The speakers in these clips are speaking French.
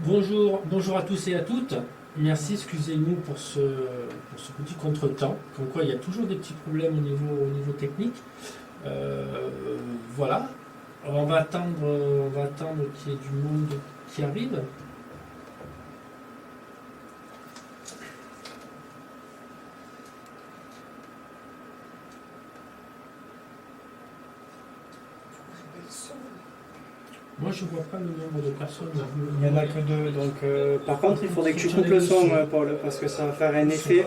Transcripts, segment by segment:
Bonjour à tous et à toutes. Merci, excusez-nous pour ce petit contretemps. Comme quoi, il y a toujours des petits problèmes au niveau technique. Voilà. Alors, on va attendre qu'il y ait du monde qui arrive. Moi, je ne vois pas le nombre de personnes. Il n'y en a que deux. Donc, par contre, il faudrait que tu coupes le son, Paul, parce que ça va faire un effet.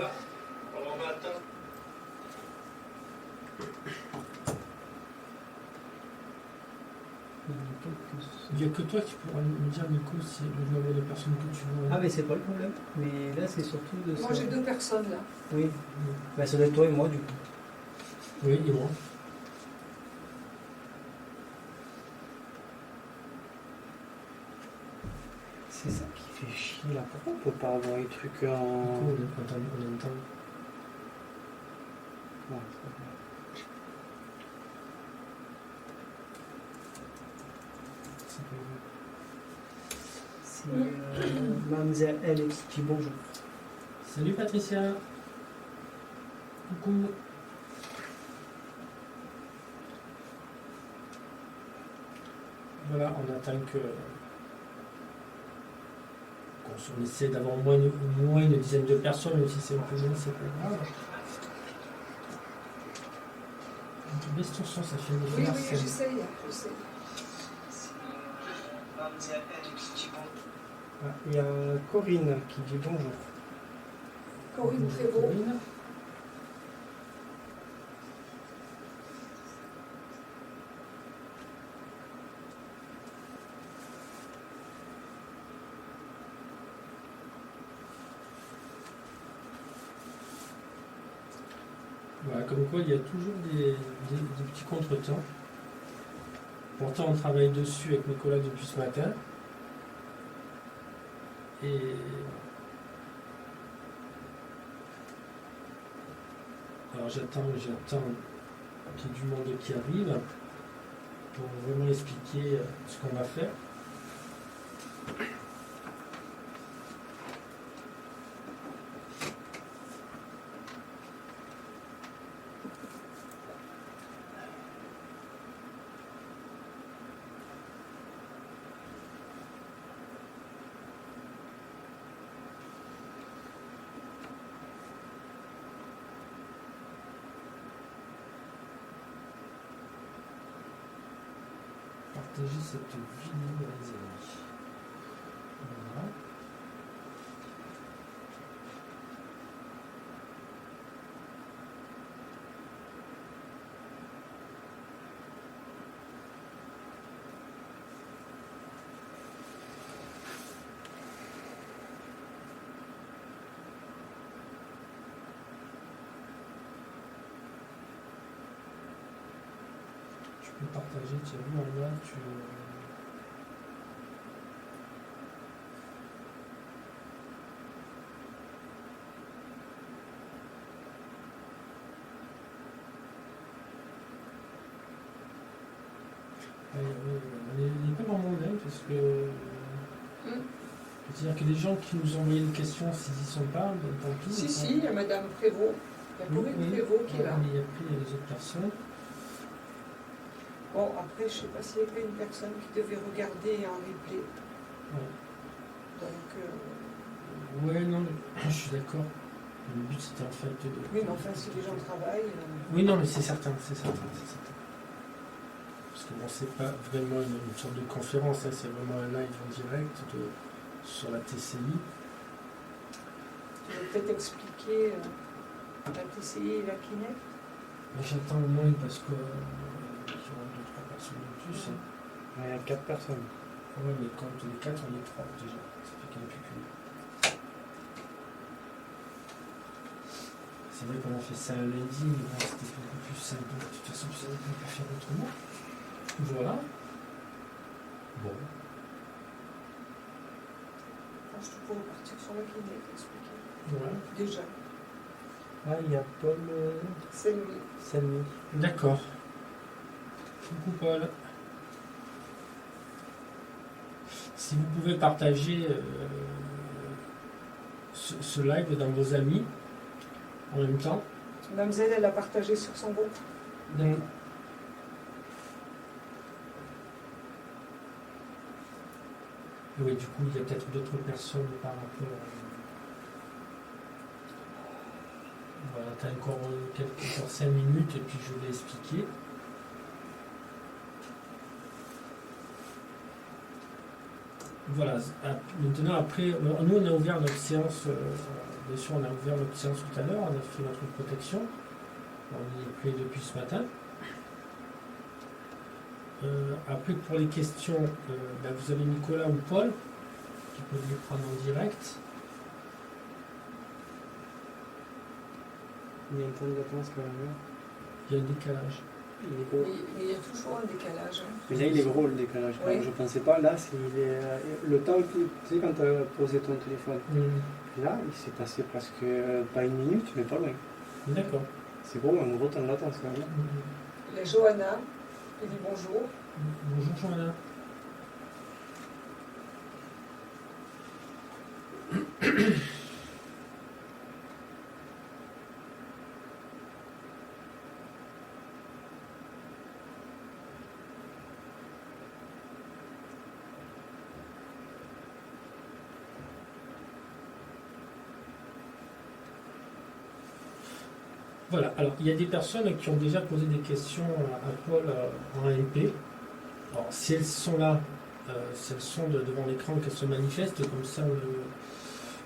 Il n'y a que toi qui pourras me dire, Nico, si le nombre de personnes que tu vois. Ah, mais c'est pas le problème. Mais là, c'est surtout de ça. Moi, j'ai 2 personnes là. Oui. Ben, ça doit être toi et moi, du coup. Oui, et moi. C'est ça qui fait chier là. Pourquoi on peut pas avoir les trucs en. On entend. Ouais, c'est Mademoiselle Alex qui dit bonjour. Salut Patricia. Coucou. Voilà, on attend qu'on essaie d'avoir au moins une dizaine de personnes, même si c'est un peu jeune, c'est pas grave. Baisse ton son, ça fait une Oui, différence. j'essaye. Il y a Corinne qui dit bonjour. Corinne Prévost. Corinne. Voilà, comme quoi il y a toujours des petits contretemps. Pourtant on travaille dessus avec Nicolas depuis ce matin. Et alors j'attends qu'il y ait du monde qui arrive pour vraiment expliquer ce qu'on va faire. Partager cette vidéo, les amis. Voilà. Tu peux partager, tu as vu en bas, il n'y a pas grand monde, hein, parce que. C'est-à-dire que les gens qui nous ont envoyé une question, s'ils y sont pas, ben, tant pis. Si, il y a Madame Prévost. Il y a Corinne Prévost qui est là. Mais après, il y a les autres personnes. Bon, après, je ne sais pas s'il y avait une personne qui devait regarder en replay. Ouais. Donc. Ouais, non, mais je suis d'accord. Le but c'était en fait de. Oui, mais enfin, si les gens travaillent. Oui, non, mais c'est certain. Parce que bon, c'est pas vraiment une sorte de conférence, hein, c'est vraiment un live en direct sur la TCI. Tu veux peut-être expliquer la TCI et la Kinect. Mais j'attends au moins parce que il y aura 2-3 personnes de plus. Hein. Il y a 4 personnes. Ouais, mais quand les 4, on est 3 déjà. Ça fait qu'il n'y en a plus qu'une. C'est vrai qu'on a fait ça lundi, mais bon, c'était beaucoup plus simple. De toute façon, tu savais qu'on ne peut pas faire autrement. Voilà. Bon. Je te pourrais partir sur la Kinect, expliquer. Ouais. Déjà. Ah, il y a Paul Salmi. D'accord. Coucou Paul. si vous pouvez partager ce live dans vos amis en même temps. Mamzelle, elle a partagé sur son groupe. Donc, oui, du coup, il y a peut-être d'autres personnes par rapport. Voilà, tu as encore quelques 5 minutes et puis je vais expliquer. Voilà, maintenant après, nous on a ouvert notre séance, bien sûr on a ouvert notre séance tout à l'heure, on a fait notre protection, on y est prêt depuis ce matin. Après pour les questions, vous avez Nicolas ou Paul qui peuvent les prendre en direct. Il y a un temps de vacances quand même. Il y a un décalage. Il est gros. Il y a toujours un décalage. Hein. Mais là, il est gros le décalage. Oui. Je ne pensais pas. Là, il est, le temps que tu sais, quand tu as posé ton téléphone, là, il s'est passé presque pas une minute, mais pas loin. D'accord. C'est gros, un gros temps de latence quand même. Il y a Johanna qui dit bonjour. Bonjour Johanna. Voilà, alors il y a des personnes qui ont déjà posé des questions à Paul en MP. Alors si elles sont là, si elles sont devant l'écran, qu'elles se manifestent, comme ça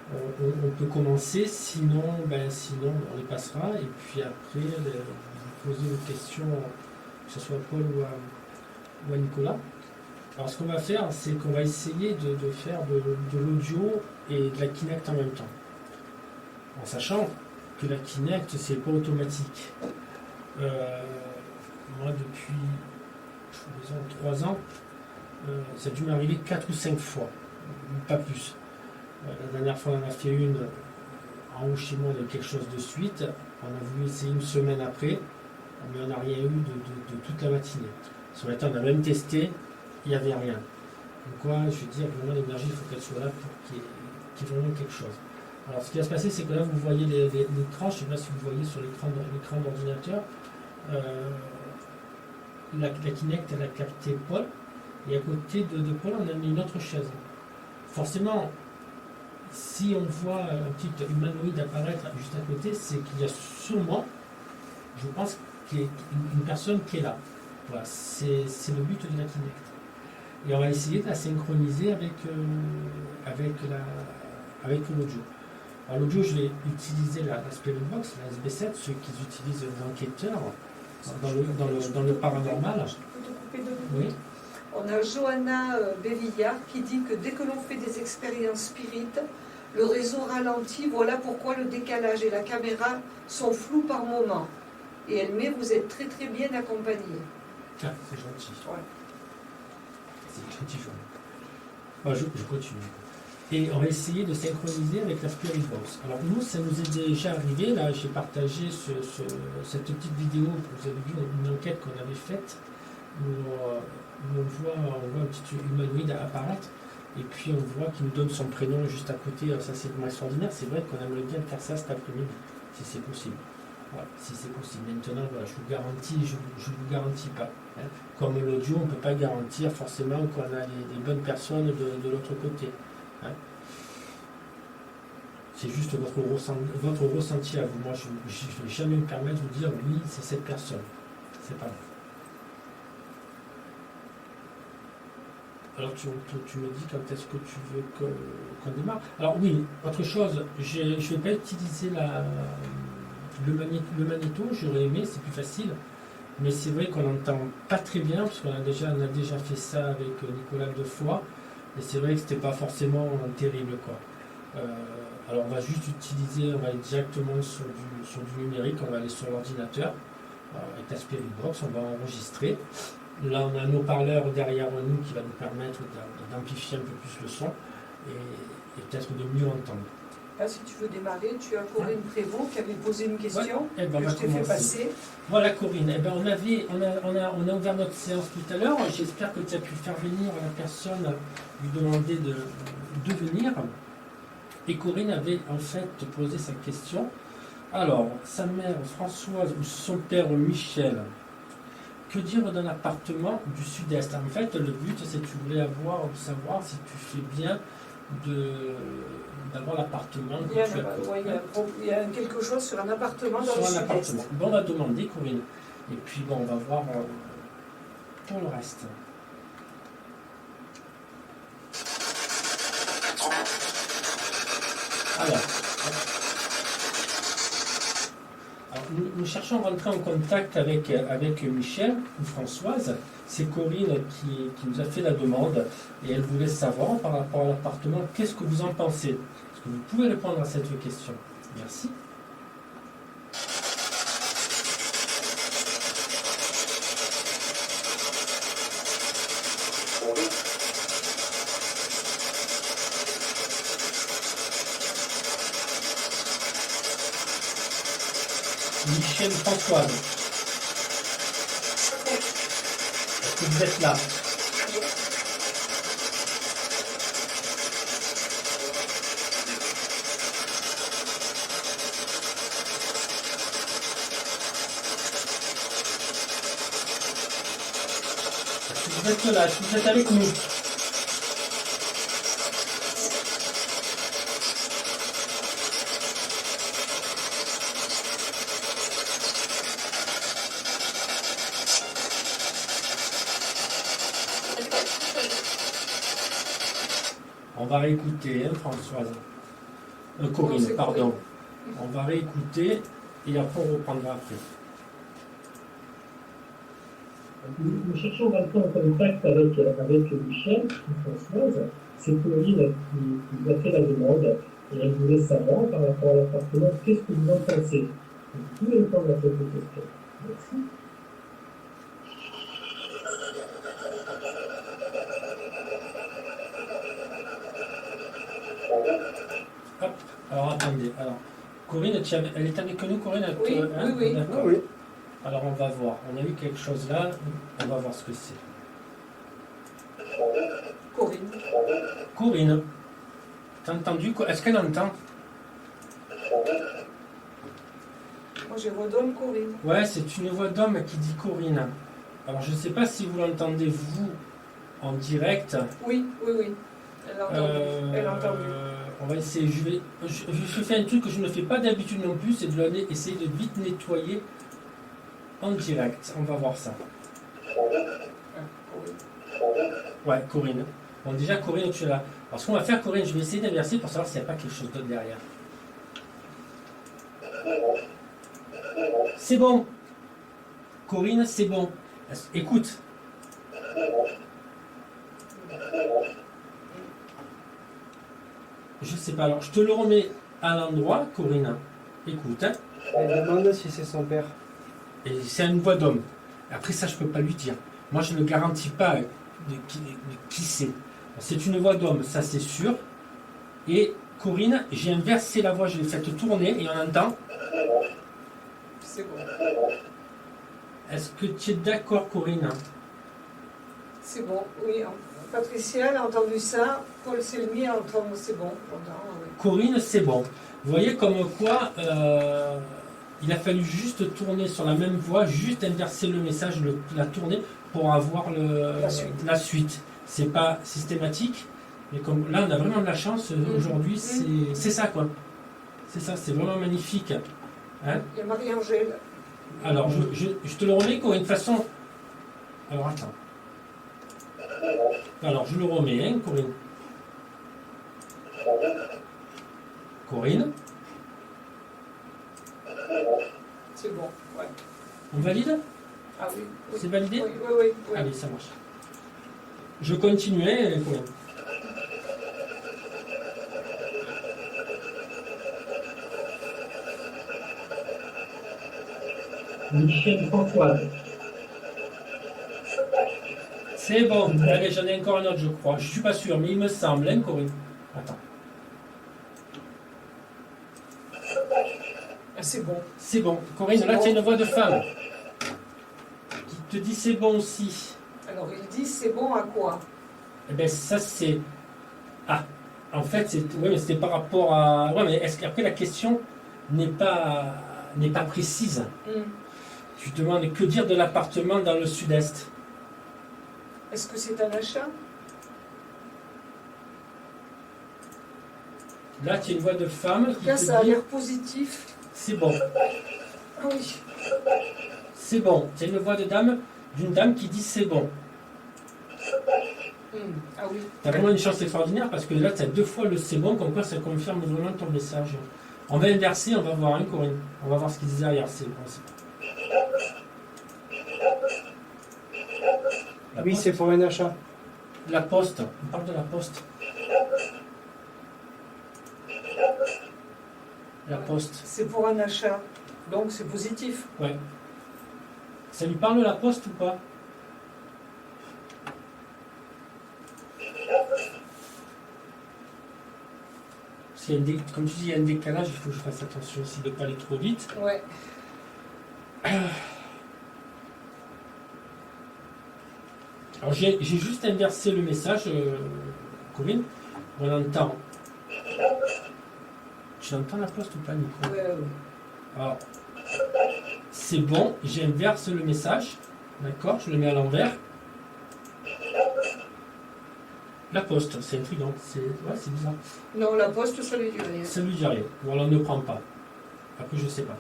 on peut commencer, sinon on les passera, et puis après vous posez vos questions, que ce soit à Paul ou à Nicolas. Alors ce qu'on va faire, c'est qu'on va essayer de faire de l'audio et de la Kinect en même temps. En sachant que la Kinect, c'est pas automatique. Moi, depuis 3 ans, ça a dû m'arriver 4 ou 5 fois, pas plus. La dernière fois, on en a fait une en haut chez moi de quelque chose de suite. On a voulu essayer une semaine après, mais on n'a rien eu de toute la matinée. Sur le temps, on a même testé, il n'y avait rien. Donc, quoi, je veux dire, vraiment, l'énergie, il faut qu'elle soit là pour qu'il y ait vraiment quelque chose. Alors ce qui va se passer, c'est que là vous voyez l'écran, je ne sais pas si vous voyez sur l'écran d'ordinateur, la Kinect elle a capté Paul, et à côté de Paul on a mis une autre chaise. Forcément, si on voit un petit humanoïde apparaître juste à côté, c'est qu'il y a sûrement, je pense, qu'il y a une personne qui est là. Voilà, c'est le but de la Kinect. Et on va essayer de la synchroniser avec l'audio. Alors l'audio, je vais utiliser la Spirit Box, la SB7, ceux qui utilisent l'enquêteur dans le paranormal. Je peux te couper 2 minutes. Oui. On a Johanna Bévillard qui dit que dès que l'on fait des expériences spirites, le réseau ralentit, voilà pourquoi le décalage et la caméra sont flous par moment. Et elle met, vous êtes très très bien accompagnés. Ah, c'est gentil. Ouais. C'est gentil, Johanna. Je continue. Et on va essayer de synchroniser avec la Spirit Box. Alors nous, ça nous est déjà arrivé, là j'ai partagé cette petite vidéo, vous avez vu une enquête qu'on avait faite, où on voit un petit humanoïde apparaître, et puis on voit qu'il nous donne son prénom juste à côté. Alors ça c'est vraiment extraordinaire, c'est vrai qu'on aimerait bien faire ça cet après-midi, si c'est possible. Voilà, si c'est possible. Maintenant, voilà, je vous garantis, je vous garantis pas. Hein. Comme l'audio, on ne peut pas garantir forcément qu'on a les bonnes personnes de l'autre côté. Hein. C'est juste votre ressenti à vous. Moi, je ne vais jamais me permettre de vous dire oui, c'est cette personne. C'est pas vrai. Alors, tu me dis quand est-ce que tu veux qu'on démarre. Alors oui, autre chose, je ne vais pas utiliser le magnéto, j'aurais aimé, c'est plus facile. Mais c'est vrai qu'on n'entend pas très bien, parce qu'on a déjà fait ça avec Nicolas 2 fois. Et c'est vrai que c'était pas forcément terrible, quoi. Alors on va juste utiliser, on va aller directement sur du numérique, on va aller sur l'ordinateur, avec la Spirit Box, on va enregistrer. Là on a un haut-parleur derrière nous qui va nous permettre d'amplifier un peu plus le son et peut-être de mieux entendre. Là, si tu veux démarrer, tu as Corinne Prévost qui avait posé une question Eh ben, on que va je t'ai fait commencer. passer. Voilà Corinne, eh ben, on a ouvert notre séance tout à l'heure. J'espère que tu as pu faire venir la personne, lui demander de venir. Et Corinne avait en fait posé sa question. Alors, sa mère Françoise ou son père Michel, que dire d'un appartement du sud-est? En fait, le but, c'est que tu voulais savoir si tu fais bien d'avoir l'appartement que tu as. Il y a quelque chose sur un appartement dans Sur le un sud-est. appartement. Bon, on va demander, Corinne. Et puis, bon, on va voir pour le reste. Alors, nous cherchons à rentrer en contact avec Michel ou Françoise. C'est Corinne qui nous a fait la demande et elle voulait savoir par rapport à l'appartement, qu'est-ce que vous en pensez? Est-ce que vous pouvez répondre à cette question? Merci. Michel Françoise. Est-ce que vous êtes là? Est-ce que vous êtes là? Est-ce que vous êtes avec nous? On va réécouter, hein, Françoise. Corinne, Non, pardon. On va réécouter et après on reprendra après. Nous cherchons maintenant en contact avec Michel, Françoise. C'est Corinne qui nous a fait la demande et elle voulait savoir par rapport à l'appartement, qu'est-ce que vous en pensez? Vous pouvez répondre à cette question. Merci. Hop, alors attendez. Alors, Corinne, elle est avec nous, Corinne? Oui, hein? oui. D'accord. Oui. Alors on va voir. On a eu quelque chose là. On va voir ce que c'est. Corinne. Corinne, t'as entendu? Est-ce qu'elle entend? Moi, j'ai voix d'homme, Corinne. Ouais, c'est une voix d'homme qui dit Corinne. Alors je ne sais pas si vous l'entendez vous en direct. Oui. Elle a entendu. Elle a entendu. On va essayer. Je fais un truc que je ne fais pas d'habitude non plus, c'est de essayer de vite nettoyer en direct. On va voir ça. Ouais, Corinne. Bon, déjà, Corinne, tu es là. Alors, ce qu'on va faire, Corinne, je vais essayer d'inverser pour savoir s'il n'y a pas quelque chose d'autre derrière. C'est bon. Corinne, c'est bon. Écoute. Je sais pas. Alors, je te le remets à l'endroit, Corinne. Écoute. Hein. Elle demande si c'est son père. Et c'est une voix d'homme. Après, ça, je peux pas lui dire. Moi, je ne garantis pas de qui c'est. C'est une voix d'homme, ça c'est sûr. Et Corinne, j'ai inversé la voix, je l'ai faite tourner et on entend. C'est bon. Est-ce que tu es d'accord, Corinne? C'est bon, oui. Patricia, elle a entendu ça. Paul Selmy a entendu, c'est bon. Oui. Corinne, c'est bon. Vous voyez comme quoi il a fallu juste tourner sur la même voix, juste inverser le message, la tourner pour avoir la suite. C'est pas systématique, mais comme là on a vraiment de la chance aujourd'hui, c'est ça quoi. C'est ça, c'est vraiment magnifique. Hein? Il y a Marie-Angèle. Alors je te le remets Corinne, de toute façon. Alors attends. Alors je le remets, hein, Corinne. Corinne. C'est bon, ouais. On valide? Ah oui. C'est validé? Oui. Allez, ça marche. Je continuais, Corinne. Michel Françoise. C'est bon. Allez, j'en ai encore un autre, je crois. Je suis pas sûr, mais il me semble, hein, Corinne. Attends. Ah, c'est bon. C'est bon. Corinne, là, tu as une voix de femme qui te dit c'est bon aussi. Alors, il dit c'est bon à quoi? Eh bien, ça, c'est... Ah, en fait, ouais, mais c'était par rapport à... Ouais, mais est-ce qu'après, la question n'est pas précise. Tu demandes que dire de l'appartement dans le sud-est. Est-ce que c'est un achat? Là, tu as une voix de femme En tout qui cas, te ça a dit l'air positif. c'est bon. Ah oui. C'est bon. Tu as une voix d'une dame qui dit c'est bon. Ah oui. Tu as vraiment une chance extraordinaire parce que là, tu as 2 fois le c'est bon, comme quoi ça confirme vraiment ton message. On va inverser, on va voir, hein, Corinne. On va voir ce qu'il disait derrière. C'est bon. Oui, c'est pour un achat. La poste. On parle de la poste. La poste. C'est pour un achat. Donc, c'est positif. Ouais. Ça lui parle la poste ou pas? Parce qu'il y a comme tu dis, il y a un décalage, il faut que je fasse attention aussi de ne pas aller trop vite. Ouais. Alors j'ai juste inversé le message, Corinne. On entend. Tu entends la poste ou pas, Nico? Ouais. Alors, c'est bon, j'inverse le message. D'accord, je le mets à l'envers. La poste, c'est intriguant. C'est bizarre. Non, la poste, ça lui dit rien. Ça lui dit rien. Ou alors ne prend pas. Après, je sais pas.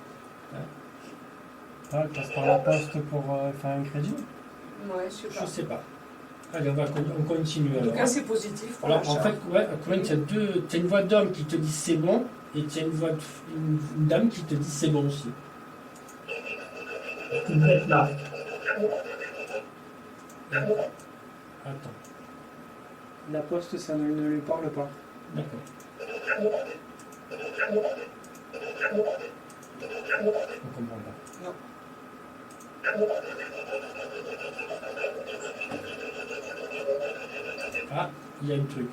Ah, elle passe par la poste pour faire un crédit. Ouais, je sais Je pas. sais pas. Allez, on continue En alors. tout cas, c'est positif pour Alors, l'achat. en fait, ouais, Corinne, tu as une voix d'homme qui te dit c'est bon, et tu as une dame qui te dit c'est bon aussi. Vous êtes là. Attends, La poste, ça ne lui parle pas. d'accord. On comprend pas. Non. Ah, il y a un truc.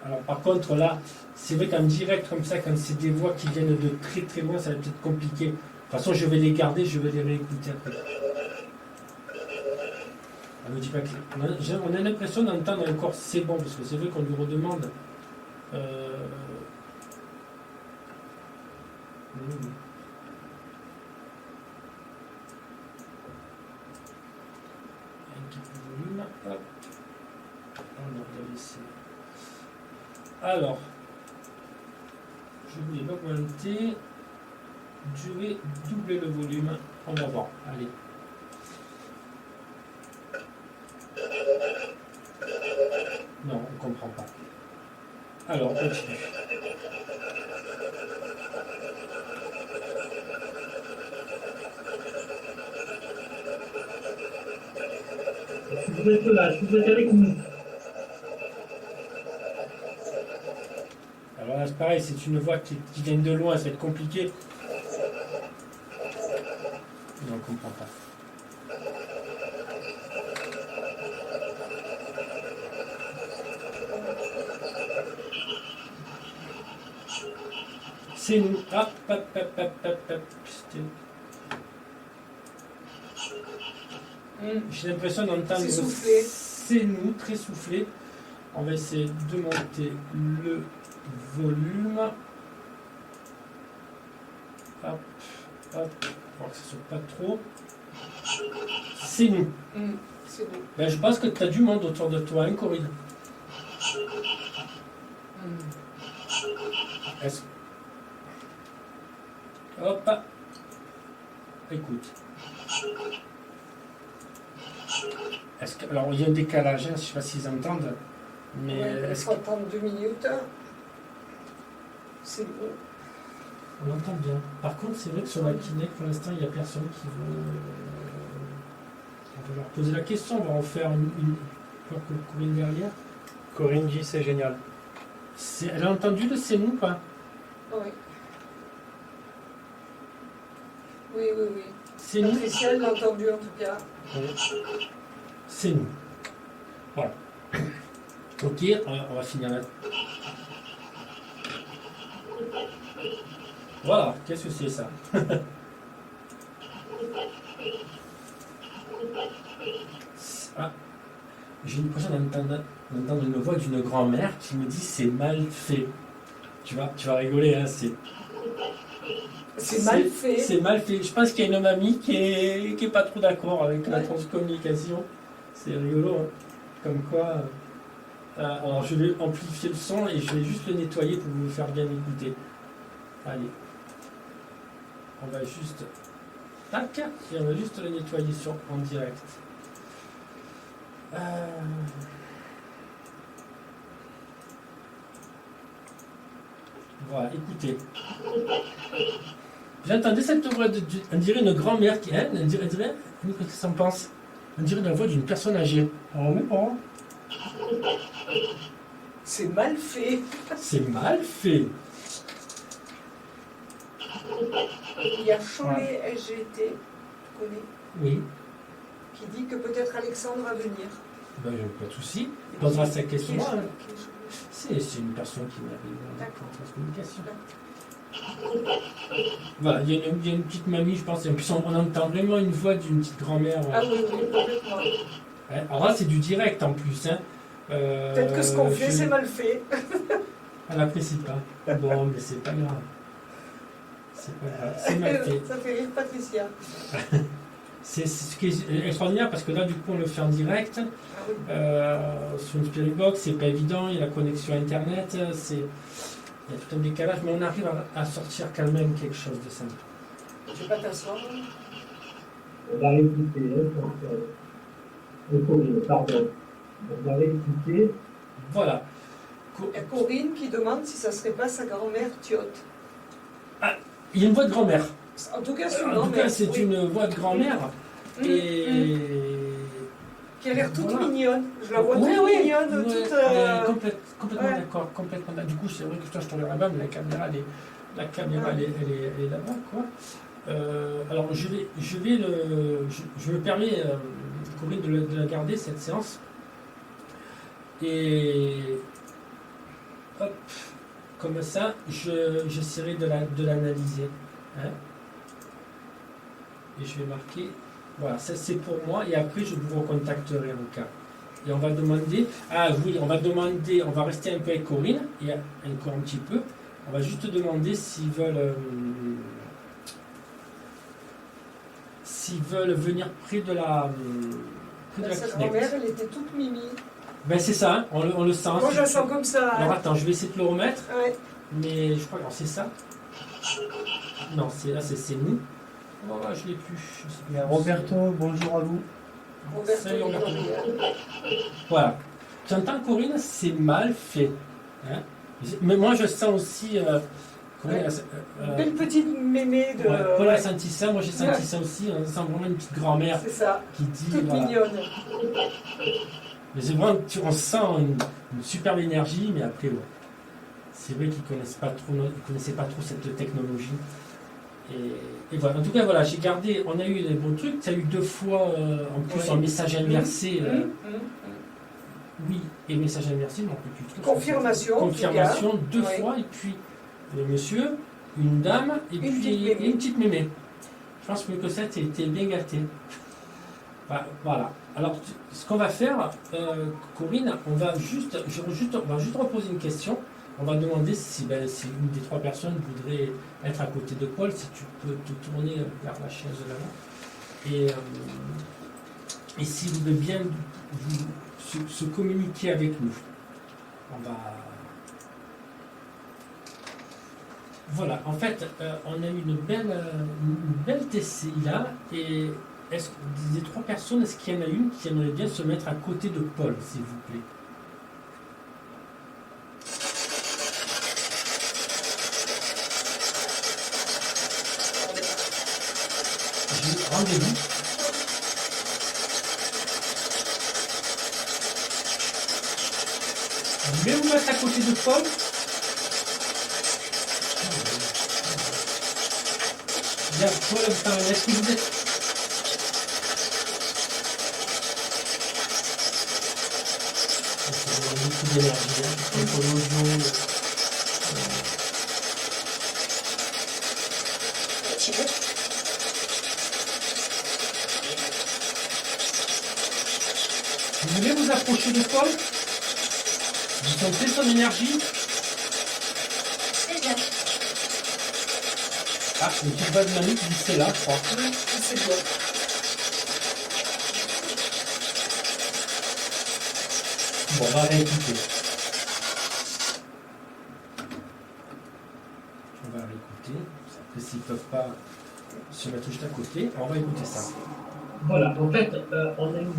Alors par contre là, c'est vrai qu'en direct comme ça, quand c'est des voix qui viennent de très très loin, ça va peut-être compliqué. De toute façon, je vais les garder, je vais les réécouter après. On me dit pas que... On a l'impression d'entendre encore c'est bon, parce que c'est vrai qu'on lui redemande. Volume, hop. On va laisser. Alors, je voulais l'augmenter. Je vais doubler le volume. On va voir. Allez. Non, on ne comprend pas. Alors, on continue. Vous êtes là, vous êtes avec nous. Alors là, c'est pareil, c'est une voix qui vient de loin, ça va être compliqué. Non, on ne comprend pas. C'est nous. Hop, hop, hop, hop, hop, hop. J'ai l'impression d'entendre C'est soufflé. C'est nous, très soufflé. On va essayer de monter le volume. Hop, hop. Pour que ce ne soit pas trop. C'est nous. C'est bon. Ben, je pense que tu as du monde autour de toi, hein, Corinne? Est-ce... Hop. Écoute. Est-ce que... Alors, il y a un décalage, hein, je ne sais pas s'ils entendent. Mais Ouais, il est-ce faut attendre 2 minutes. C'est bon. qu'on entend bien? Par contre, c'est vrai que sur la Kinect, pour l'instant, il n'y a personne qui veut... On va leur poser la question, on va en faire une... Alors que Corinne derrière. Corinne dit c'est génial. Elle a entendu le c'est nous, pas? Oui. Oui, oui, oui. C'est nous. Patricia l'a entendu en tout cas. C'est nous. Voilà. Ok, on va finir là. Voilà, qu'est-ce que c'est ça? Ah, j'ai l'impression d'entendre une voix d'une grand-mère qui me dit c'est mal fait. Tu vas rigoler, hein, C'est mal fait. C'est mal fait. Je pense qu'il y a une mamie qui est pas trop d'accord avec la transcommunication. C'est rigolo, hein. Comme quoi. Alors je vais amplifier le son et je vais juste le nettoyer pour vous faire bien écouter. Allez. On va juste. Tac. Et on va juste le nettoyer en direct. Voilà, écoutez. J'entendais cette voix, on dirait une grand-mère qui. On dirait, qu'est-ce que ça en pense? On dirait la voix d'une personne âgée. Alors, mais bon. C'est mal fait. C'est mal fait. Il y a Cholet SGT, tu connais, Oui. qui dit que peut-être Alexandre va venir. Ben, pas de souci. Il posera sa question. Qui est Hein. Cholet. C'est une personne qui m'avait D'accord. en transcommunication. Voilà, il y a une petite mamie, je pense. Et puis on entend vraiment une voix d'une petite grand-mère. Ah oui, complètement. Ouais, alors là, c'est du direct en plus. Hein. Peut-être que ce qu'on fait, c'est mal fait. Elle n'apprécie pas. Bon, mais c'est pas grave. C'est pas grave. C'est mal fait. Ça fait rire Patricia. C'est ce qui est extraordinaire parce que là, du coup, on le fait en direct. Ah oui. Sur une Spirit Box, c'est pas évident. Il y a la connexion Internet. Il y a tout un décalage, mais on arrive à sortir quand même quelque chose de simple. Je vais pas t'asseoir. On va réécouter, Corinne, pardon. On va réécouter. Voilà. Il y a Corinne qui demande si ça serait pas sa grand-mère Tiotte. Il y a une voix de grand-mère. En tout cas, c'est une En tout grand-mère. cas, c'est oui. une voix de grand-mère. Et. Qui a l'air toute Voilà. mignonne. Je la vois Oui, toute oui. mignonne, Ouais, toute. complètement ouais. d'accord, complètement d'accord. Du coup, c'est vrai que toi, je te regarde là-bas, mais la caméra, elle est là-bas, quoi. Alors, je me permets, Corinne, de la garder, cette séance. Et hop, comme ça, j'essaierai de l'analyser. Hein. Et je vais marquer. Voilà, ça c'est pour moi, et après je vous recontacterai en cas. Et on va demander, on va rester un peu avec Corinne, et encore un petit peu, on va juste demander s'ils veulent venir près de la Sa Kinect. grand-mère, elle était toute mimi. Ben c'est ça, hein, on le sent. Moi, je la sens comme ça. Alors Hein. attends, je vais essayer de le remettre, Ouais. mais je crois que c'est ça. Non, c'est nous. Oh, je l'ai plus. Je sais plus. Roberto, bonjour à vous. Roberto Salut, Roberto. Gabriel. Voilà. Tu entends, Corinne, c'est mal fait. Hein. Mais moi, je sens aussi. Ouais. Belle petite mémé de. Paul a senti ça, moi j'ai senti ça aussi. On sent vraiment une petite grand-mère C'est ça. qui dit. Toute Voilà. mignonne. Mais c'est vraiment, on sent une superbe énergie, mais après, ouais. C'est vrai qu'ils connaissaient pas trop cette technologie. Et voilà. En tout cas, voilà, j'ai gardé. On a eu des bons trucs. Tu as eu 2 fois en plus Oui. un message inversé. Mmh. Oui, et message inversé, non plus du tout. Confirmation. Confirmation, 2 Oui. fois, et puis le monsieur, une dame, et Une puis petite mémé. une petite mémé. Je pense que ça, tu été bien gâté. Voilà. Alors, ce qu'on va faire, Corinne, on va juste reposer une question. On va demander si une des 3 personnes voudrait être à côté de Paul, si tu peux te tourner vers la chaise là-bas. Et si vous voulez bien se communiquer avec nous. On va... Voilà, en fait, on a eu une belle TCI là, et est-ce que des 3 personnes, est-ce qu'il y en a une qui aimerait bien se mettre à côté de Paul, s'il vous plaît? Rendez-vous. Vous voulez vous mettre à côté de Paul? Bien, Paul, est-ce que vous êtes... beaucoup d'énergie. Hein. Entre l'audio, vous voulez vous approcher de Paul? Vous sentez son énergie? C'est bien. Ah, une petite voix dynamique qui dit c'est là, je crois. Oui, c'est bien. Bon, on va réécouter. On va réécouter. Après, s'ils ne peuvent pas se mettre juste à côté, on va écouter ça. Voilà, en fait, on a une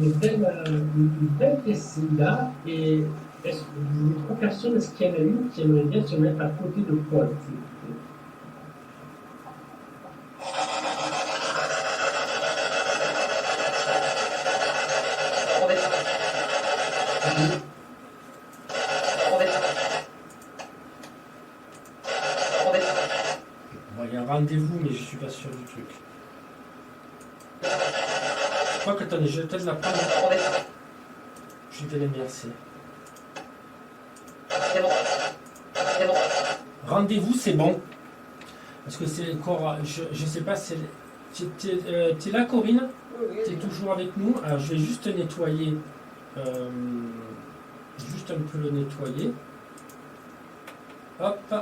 belle piscine là, et est-ce que les trois personnes, est-ce qu'il y en a une qui aimerait bien se mettre à côté de Paul, s'il vous plaît? Bon, il y a un rendez-vous, mais je ne suis pas sûr du truc. Je crois que, attendez, je vais peut-être la prendre. Je vais l'inverser. Rendez-vous, c'est bon. Parce que c'est encore. Je ne sais pas, c'est. Tu es là, Corinne? Oui, Tu es toujours avec nous. Alors, je vais juste nettoyer. Juste un peu le nettoyer. Hop.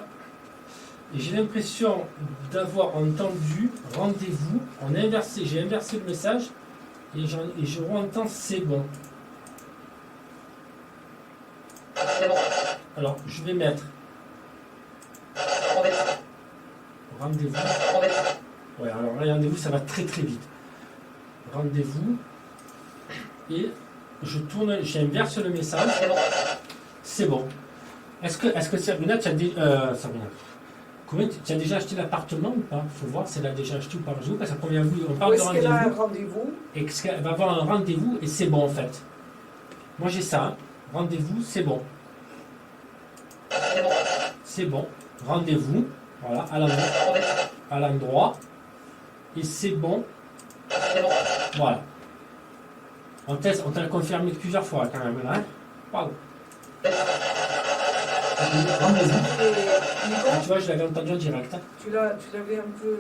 Et j'ai l'impression d'avoir entendu rendez-vous. On a inversé, j'ai inversé le message. Et je entends c'est bon. Alors, je vais mettre rendez-vous. Ouais, alors là, rendez-vous, ça va très très vite. Rendez-vous. Et je tourne, j'inverse le message. C'est bon. Est-ce que Sabrina, tu as Sabrina, tu as déjà acheté l'appartement ou pas? Il faut voir si elle a déjà acheté ou pas. Je vous parce que première vue, on parle de rendez-vous. Est-ce qu'elle a un rendez-vous? Et qu'elle va avoir un rendez-vous et c'est bon en fait. Moi j'ai ça. Hein. Rendez-vous, c'est bon. C'est bon. Rendez-vous. Voilà, à l'endroit. Et c'est bon. Voilà. On teste, on t'a confirmé plusieurs fois quand même. Hein. Pardon. Tu vois, je l'avais entendu en direct. Hein. Tu l'avais un peu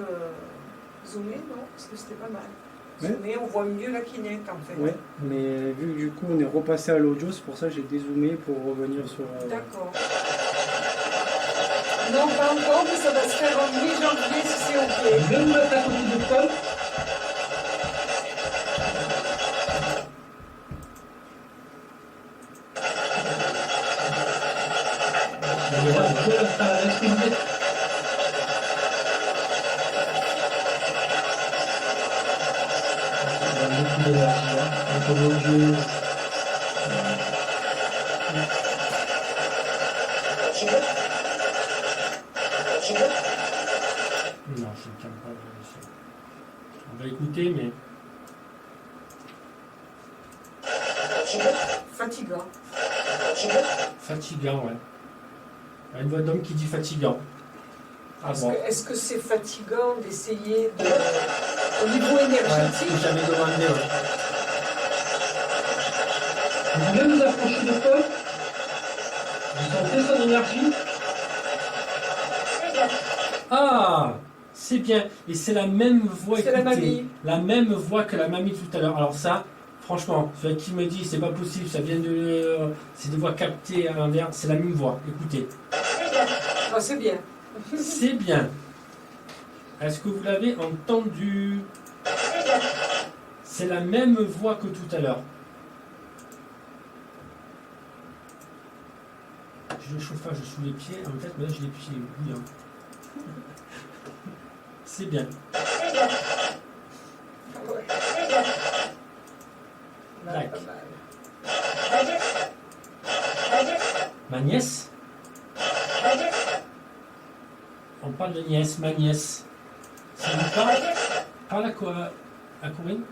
zoomé, non? Parce que c'était pas mal. Ouais. Zoomé, on voit mieux la Kinect en fait. Ouais, mais vu que du coup on est repassé à l'audio, c'est pour ça que j'ai dézoomé pour revenir sur. D'accord. Non, pas encore, mais ça va se faire en mi-janvier si c'est ok. Je vais vous mettre à côté de Paul. Est-ce que vous êtes... Beaucoup d'énergie, hein. Entre l'audio. Non, je ne tiens pas ça. On va écouter, mais. Fatigant. Fatigant, ouais. Il y a une voix d'homme qui dit fatigant. Ah bon. Est-ce que c'est fatigant d'essayer de. Au niveau Ouais, énergétique, j'avais demandé, ouais. Vous pouvez vous approcher de Paul? Vous sentez son énergie? Ah, c'est bien. Et c'est la même voix. C'est la écoutez, mamie. la même voix que la mamie tout à l'heure. Alors ça, franchement, qui me dit c'est pas possible, ça vient de, c'est des voix captées à l'envers. C'est la même voix. Écoutez. ah, c'est bien. C'est bien. Est-ce que vous l'avez entendu? C'est la même voix que tout à l'heure. J'ai le chauffage sous les pieds. En fait, mais là j'ai les pieds bouillants. C'est bien. Ouais. Tac. Pas mal. Ma nièce? On parle de nièce, ma nièce. Ça vous parle? Parle à quoi? À Corinne?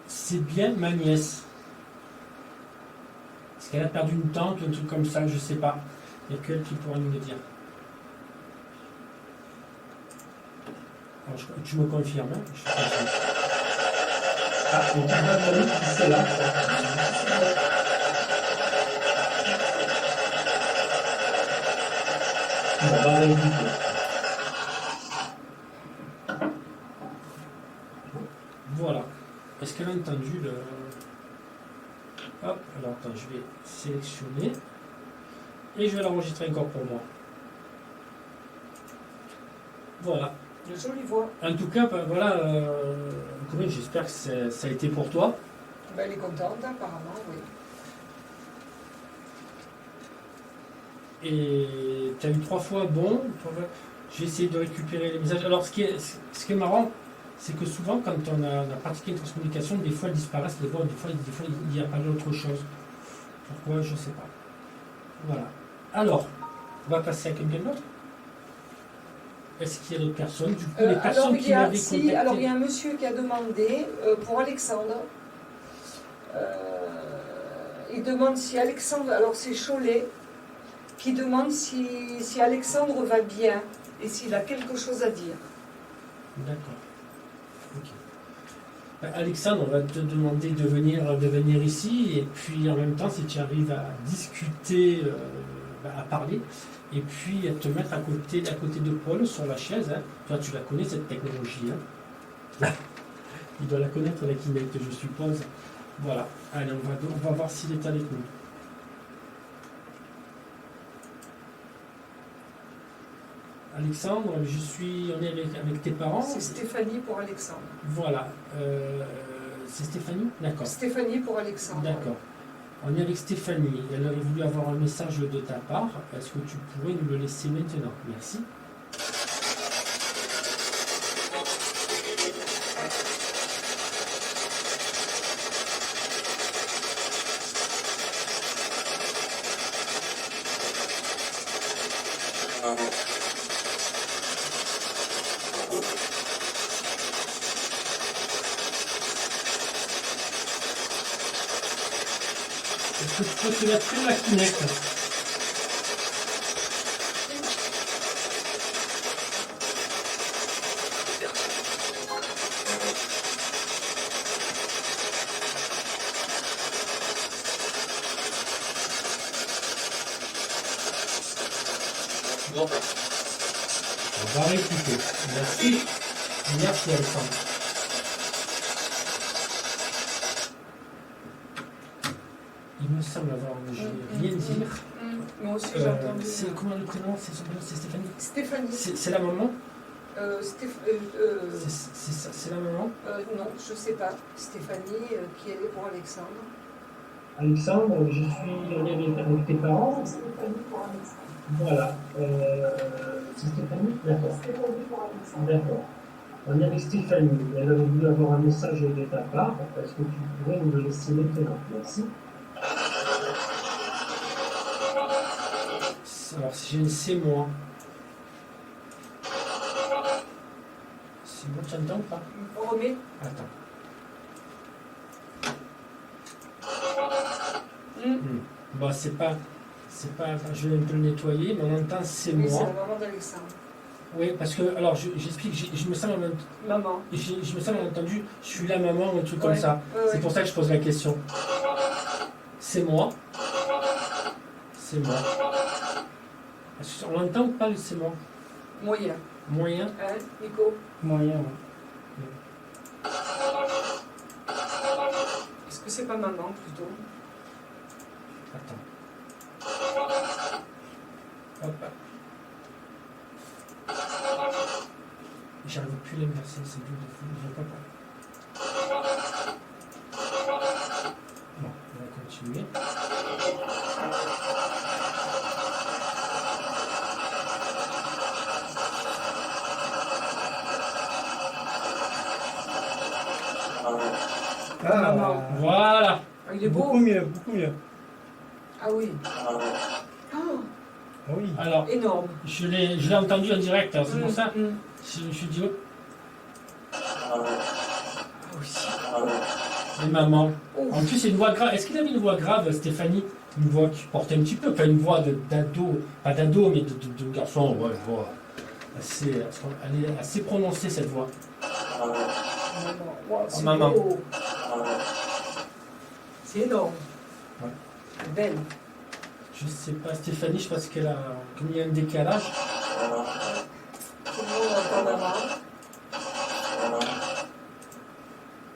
C'est bien ma nièce. Est-ce qu'elle a perdu une tante ou un truc comme ça? Je sais pas. Il n'y a qu'elle qui pourra nous le dire. Alors, tu me confirmes? Hein? Je confirme. Ah, et tu vois Monique qui c'est là. On va réécouter. Voilà. Est-ce qu'elle a entendu le... Hop, alors attends, je vais sélectionner. Et je vais l'enregistrer encore pour moi. Voilà. Une jolie voix. En tout cas, ben, voilà, Corinne, j'espère que ça a été pour toi. Ben, elle est contente, apparemment, oui. Et tu as eu 3 fois bon. J'ai essayé de récupérer les messages. Alors, ce qui est marrant, c'est que souvent, quand on a pratiqué une transcommunication, des fois, elles disparaissent les voix, des fois il y a pas d'autre chose. Pourquoi, je ne sais pas. Voilà. Alors, on va passer à quelqu'un d'autre. Est-ce qu'il y a d'autres personnes? Du coup, les personnes alors, qui m'avaient contacté... alors, il y a un monsieur qui a demandé pour Alexandre. Il demande si Alexandre... Alors, c'est Cholet qui demande si Alexandre va bien et s'il a quelque chose à dire. D'accord. Ok. Alexandre, on va te demander de venir ici, et puis en même temps, si tu arrives à discuter, à parler, et puis à te mettre à côté de Paul sur la chaise. Hein. Toi, tu la connais, cette technologie. Hein. Il doit la connaître, la Kinect, je suppose. Voilà. Allez, on va voir s'il est avec nous. Alexandre, on est avec tes parents. C'est Stéphanie pour Alexandre. Voilà. C'est Stéphanie? D'accord. Stéphanie pour Alexandre. D'accord. On est avec Stéphanie. Elle aurait voulu avoir un message de ta part. Est-ce que tu pourrais nous le laisser maintenant? Merci. Est-ce que tu peux te mettre sur la Kinect? On va réécouter. Merci. Merci Alexandre. Il me semble avoir rien dire. Moi aussi j'ai entendu. C'est comment le prénom? C'est son prénom? C'est Stéphanie? Stéphanie. C'est la maman? C'est C'est la maman? non, je sais pas. Stéphanie, qui elle est pour Alexandre. Alexandre, je suis avec tes parents. Voilà. C'est Stéphanie? D'accord. D'accord. On est avec Stéphanie. Elle aurait voulu avoir un message de ta part. Est-ce que tu pourrais nous le laisser maintenant? Merci. Alors, si j'ai une C moi. C'est bon, tu entends ou pas? On remet. Attends. Bon, c'est pas. Je vais un peu le nettoyer, mais on entend c'est Oui, c'est moi. la maman d'Alexandre. Oui, parce que, alors, j'explique, je me sens Maman. je me sens entendu, je suis la maman ou un truc comme Ouais. ça. C'est pour ça que je pose la question. C'est moi. C'est moi. On l'entend ou pas le c'est moi? Moyen. Moyen? Hein, Nico? Moyen, ouais. Est-ce que c'est pas maman plutôt? Attends. Hop. J'arrive plus à l'inverser, c'est dur de fou, je vois pas. Bon, on va continuer. Maman. Voilà. Ah, il est beau. Beaucoup mieux, beaucoup mieux. Ah oui. Oh, Ah oui. Alors, énorme. je l'ai entendu en direct, alors c'est pour ça. Mm. Je me suis dit, oh, Ah oui. les mamans. Oh. En plus, c'est une voix grave. Est-ce qu'il avait une voix grave, Stéphanie? Une voix qui portait un petit peu, pas une voix d'ado, pas d'ado, mais de garçon. Ouais, une voix elle est assez prononcée, cette voix. Maman. Wow, c'est Maman. beau. C'est énorme. Ouais. Elle est belle. Je sais pas, Stéphanie, je pense qu'elle a. Comme il y a un décalage. Tout le monde entend la main.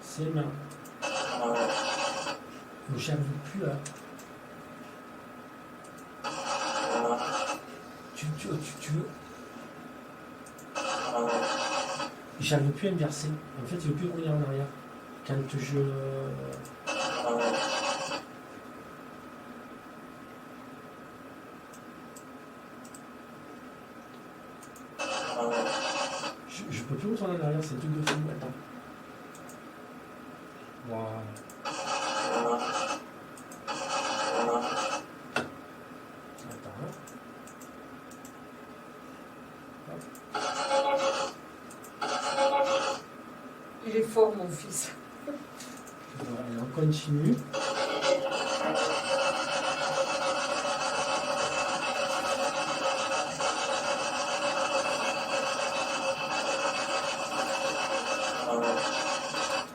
C'est bien. Donc j'arrive plus à. Tu veux. J'arrive plus à inverser. En fait, je ne veux plus revenir en arrière. Quand je. Je peux plus retourner en arrière, c'est un truc de fou. Attends. Voilà. Attends. Il est fort, mon fils. Voilà, et on continue.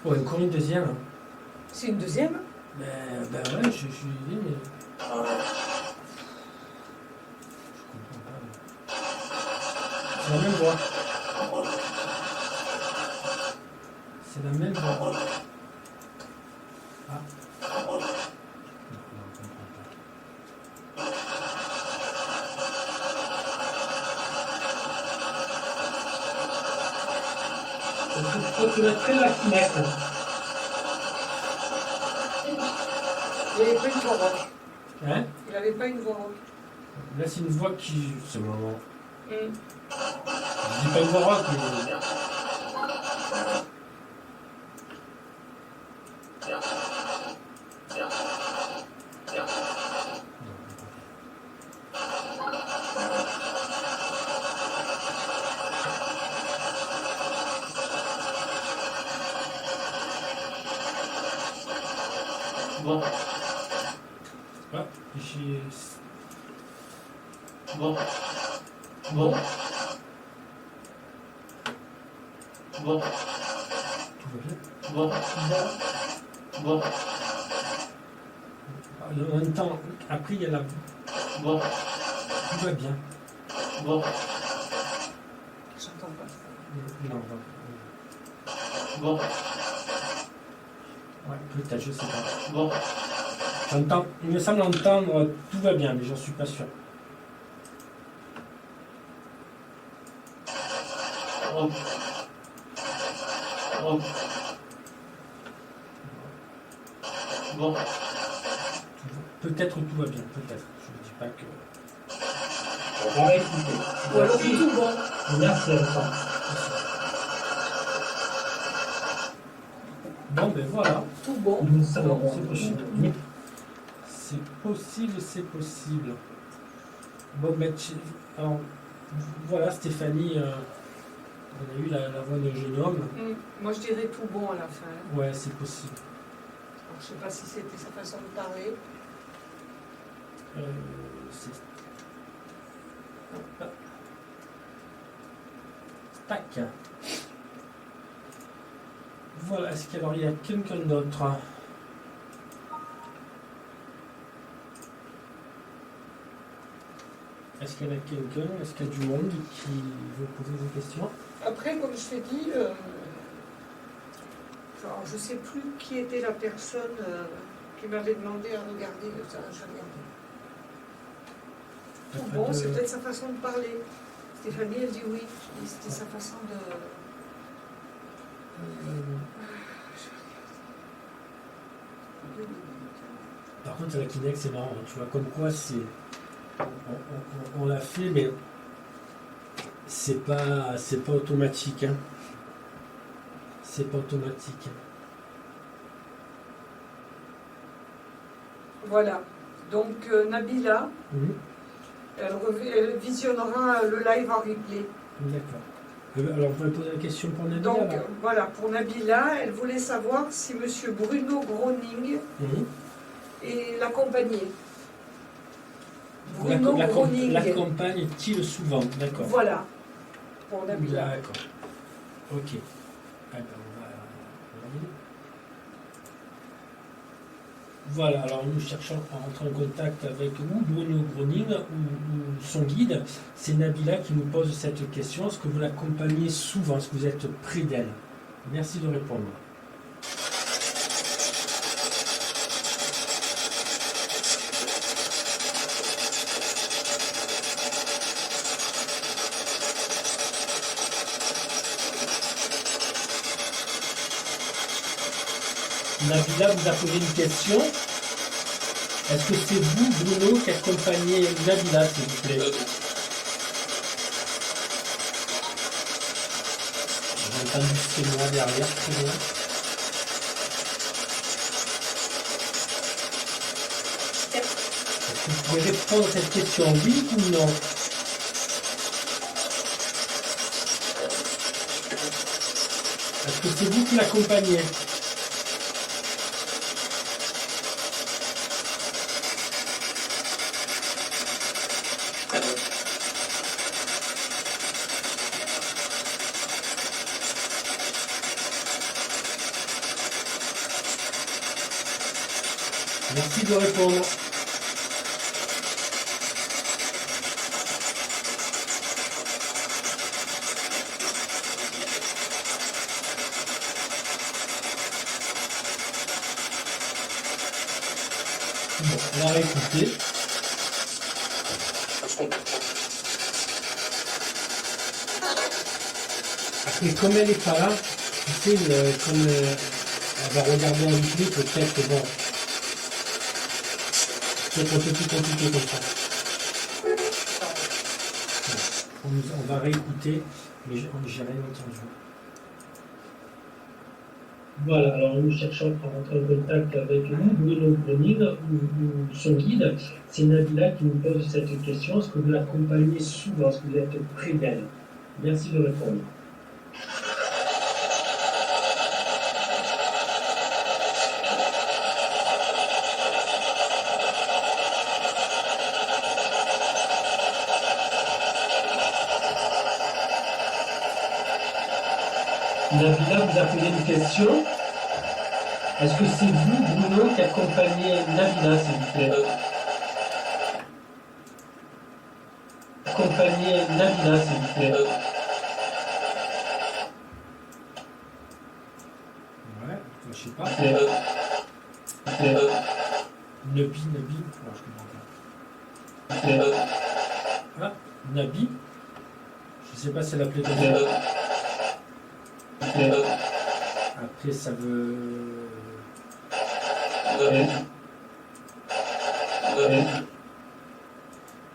Oh, encore une deuxième. C'est une deuxième? Ben ouais, je suis dit, mais. Je comprends pas. C'est la même voix. C'est la même voix. Ah. Non, on comprend pas. Faut te mettre la fenêtre. Il n'avait pas une voix rock. Hein? Il n'avait pas une voix rock. Là, c'est une voix qui. C'est vraiment. Mm. Je dis pas une voix rock, mais. Bon. Ah, j'ai. Bon. Bon. Bon. Tout va bien. Bon. Bon. En même temps, après, il y a la. Bon. Tout va bien. Bon. J'entends pas. Non, Bon. ouais, peut-être, je sais pas. Bon. J'entends, il me semble entendre tout va bien, mais j'en suis pas sûr. Bon. Bon. Bon. Peut-être tout va bien, peut-être. Je ne dis pas que. On va écouter. Ou alors c'est tout bon. Merci à toi. Bon, ben voilà. Tout bon. Nous savons. C'est possible. C'est possible, c'est possible. Bon, ben, alors, voilà, Stéphanie, on a eu la voix d'un jeune homme. Mm. Moi, je dirais tout bon à la fin. Ouais, c'est possible. Alors, je ne sais pas si c'était sa façon de parler. C'est. Hop. Tac. Voilà, est-ce qu'il y a quelqu'un d'autre? Est-ce qu'il y a quelqu'un, est-ce qu'il y a du monde qui veut poser des questions? Après, comme je t'ai dit, alors, je ne sais plus qui était la personne qui m'avait demandé à regarder. Ça, j'ai regardé. Tout bon, c'est peut-être sa façon de parler. Stéphanie, elle dit oui. C'était sa façon de... Par contre, la Kinect, c'est marrant, tu vois, comme quoi c'est. On l'a fait, mais c'est pas automatique. Hein. C'est pas automatique. Voilà. Donc, Nabila, elle visionnera le live en replay. D'accord. Alors, vous pouvez poser la question pour Nabila. Donc, là. voilà, pour Nabila, elle voulait savoir si M. Bruno Groning l'accompagnait. Bruno Groning. L'accompagne-t-il souvent? D'accord. Voilà, pour Nabila. D'accord. Ok. Ah ben, on va regarder. Voilà, alors nous cherchons à rentrer en contact avec ou Bruno Groning ou son guide. C'est Nabila qui nous pose cette question. Est-ce que vous l'accompagnez souvent? Est-ce que vous êtes près d'elle? Merci de répondre. Nabila vous a posé une question. Est-ce que c'est vous, Bruno, qui accompagnez Nabila, s'il vous plaît? J'ai entendu ces mots derrière, très bien. Est-ce que vous pouvez répondre à cette question, oui ou non? Est-ce que c'est vous qui l'accompagnez? Merci de répondre. Bon, on va réécouter. Après, comme elle n'est pas là, tu sais, comme elle va regarder en replay, peut-être que bon. C'est un peu plus compliqué comme ça. On va réécouter, mais j'ai rien entendu. Voilà, alors nous cherchons à rentrer en contact avec Bruno Groning ou son guide. C'est Nabila qui nous pose cette question. Est-ce que vous l'accompagnez souvent? Est-ce que vous êtes près d'elle? Merci de répondre. Nabila vous a posé une question. Est-ce que c'est vous, Bruno, qui accompagnez Nabila, s'il vous plaît? Accompagnez Nabila, s'il vous plaît. Ouais, je sais pas. Nabi, oh, je comprends pas. Ah, Nabi. Je sais pas si elle appelait comme ça. Après, ça veut.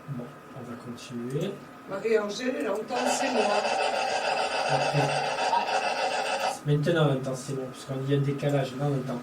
Bon, on va continuer. Marie-Angèle, elle entend c'est moi. Après. Maintenant, on entend, c'est bon, parce qu'il y a un décalage, là, on entend.